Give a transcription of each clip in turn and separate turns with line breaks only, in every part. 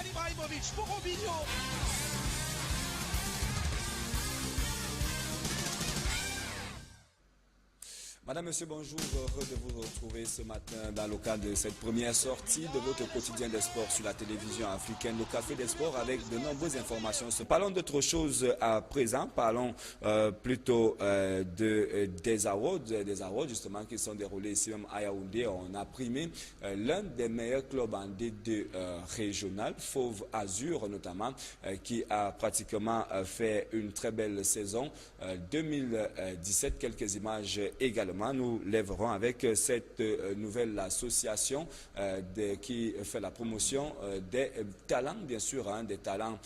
Zlatan Ibrahimovic pour Robinho.
Madame, Monsieur, bonjour. Heureux de vous retrouver ce matin dans le cadre de cette première sortie de votre quotidien des sports sur la télévision africaine, le Café des Sports, avec de nombreuses informations. Parlons d'autre chose à présent. Parlons plutôt des awards justement qui sont déroulés ici même à Yaoundé. On a primé l'un des meilleurs clubs en D2 régional, Fauve Azur notamment, qui a pratiquement fait une très belle saison 2017. Quelques images également. Nous lèverons avec cette nouvelle association qui fait la promotion des talents, bien sûr, des talents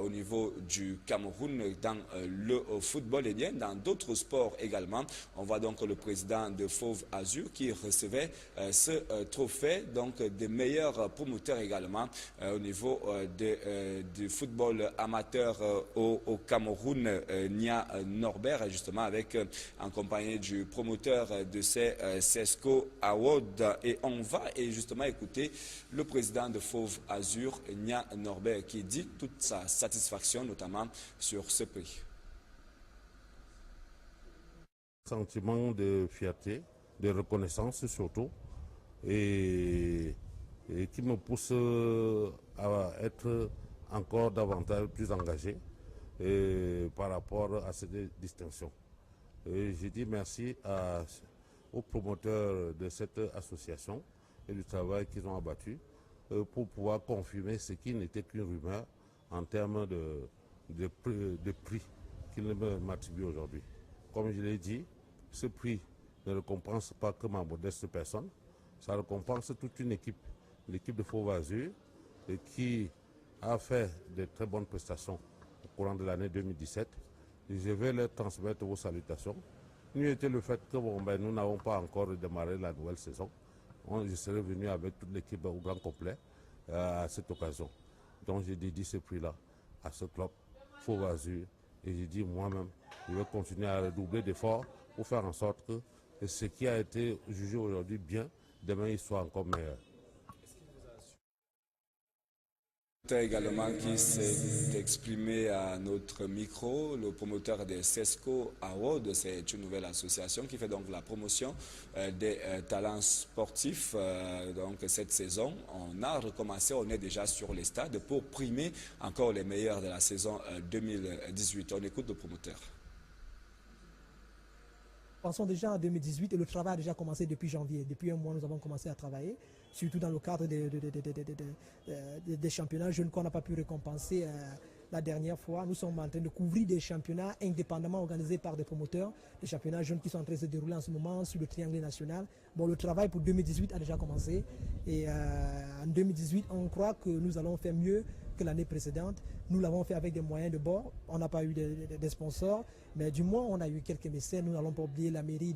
au niveau du Cameroun dans le football et bien dans d'autres sports également. On voit donc le président de Fauve Azur qui recevait ce trophée donc des meilleurs promoteurs également au niveau du football amateur au Cameroun, Nia Norbert, justement avec en compagnie du promoteur de ces CESCO Awards. Et on va justement écouter le président de Fauve Azur, Nia Norbert, qui dit toute sa satisfaction, notamment sur ce prix.
Sentiment de fierté, de reconnaissance surtout, et qui me pousse à être encore davantage plus engagé par rapport à cette distinction. Je dis merci aux promoteurs de cette association et du travail qu'ils ont abattu pour pouvoir confirmer ce qui n'était qu'une rumeur en termes de prix qu'ils m'attribuent aujourd'hui. Comme je l'ai dit, ce prix ne récompense pas que ma modeste personne, ça récompense toute une équipe, l'équipe de Fauve Azur, qui a fait de très bonnes prestations au courant de l'année 2017. Je vais leur transmettre vos salutations. Nous était le fait que nous n'avons pas encore démarré la nouvelle saison. Je serai venu avec toute l'équipe au grand complet à cette occasion. Donc j'ai dédié ce prix-là à ce club, Fauve Azur. Et j'ai dit moi-même, je vais continuer à redoubler d'efforts pour faire en sorte que ce qui a été jugé aujourd'hui bien, demain il soit encore meilleur.
Également qui s'est exprimé à notre micro, le promoteur des CESCO Awards, c'est une nouvelle association qui fait donc la promotion des talents sportifs. Donc cette saison, on a recommencé, on est déjà sur les stades pour primer encore les meilleurs de la saison 2018. On écoute le promoteur.
Pensons déjà en 2018 et le travail a déjà commencé depuis janvier. Depuis un mois, nous avons commencé à travailler, surtout dans le cadre des championnats jeunes qu'on n'a pas pu récompenser la dernière fois. Nous sommes en train de couvrir des championnats indépendamment organisés par des promoteurs, des championnats jeunes qui sont en train de se dérouler en ce moment sur le triangle national. Bon, le travail pour 2018 a déjà commencé et en 2018, on croit que nous allons faire mieux que l'année précédente. Nous l'avons fait avec des moyens de bord. On n'a pas eu de sponsors, mais du moins on a eu quelques mécènes. Nous n'allons pas oublier la mairie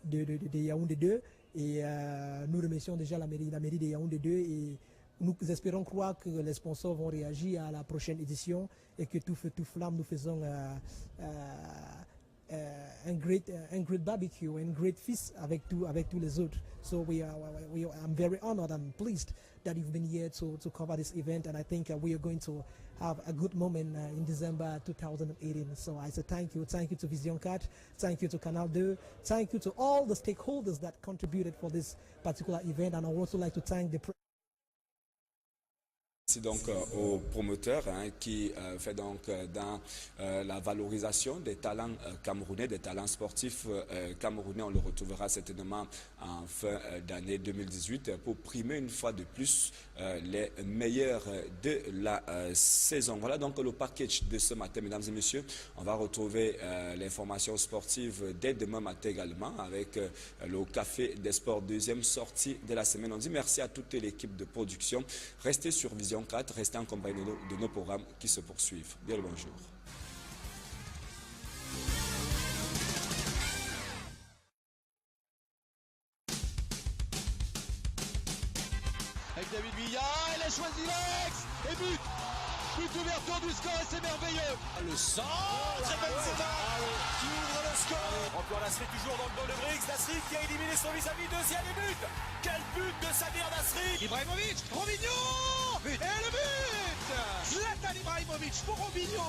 de Yaoundé 2 et nous remercions déjà la mairie de Yaoundé 2 et nous espérons croire que les sponsors vont réagir à la prochaine édition et que tout feu, tout flamme, nous faisons un great barbecue, un great feast avec tous les autres. So I'm very honored and pleased that you've been here to cover this event, and I think we are going to have a good moment in December 2018. So I say thank you to Vision 4, thank you to Canal 2, thank you to all the stakeholders that contributed for this particular event, and I would also like to thank the
Merci donc au promoteur qui fait donc dans la valorisation des talents camerounais, des talents sportifs camerounais. On le retrouvera certainement en fin d'année 2018 pour primer une fois de plus les meilleurs de la saison. Voilà donc le package de ce matin, mesdames et messieurs. On va retrouver l'information sportive dès demain matin également avec le Café des Sports, deuxième sortie de la semaine. On dit merci à toute l'équipe de production. Restez sur Vision 4, restez en compagnie de nos programmes qui se poursuivent. Bien le bonjour.
Avec David Villa, elle a choisi l'ex et but. Toute ouverture du score et c'est merveilleux.
Le centre et Benzema qui ouvre le score. Encore Nasri toujours dans le goal de Briggs. Nasri qui a éliminé son vis-à-vis. Deuxième but. Quel but de Samir Nasri.
Ibrahimovic, Robinho. Et le but. Zlatan Ibrahimovic pour Robinho.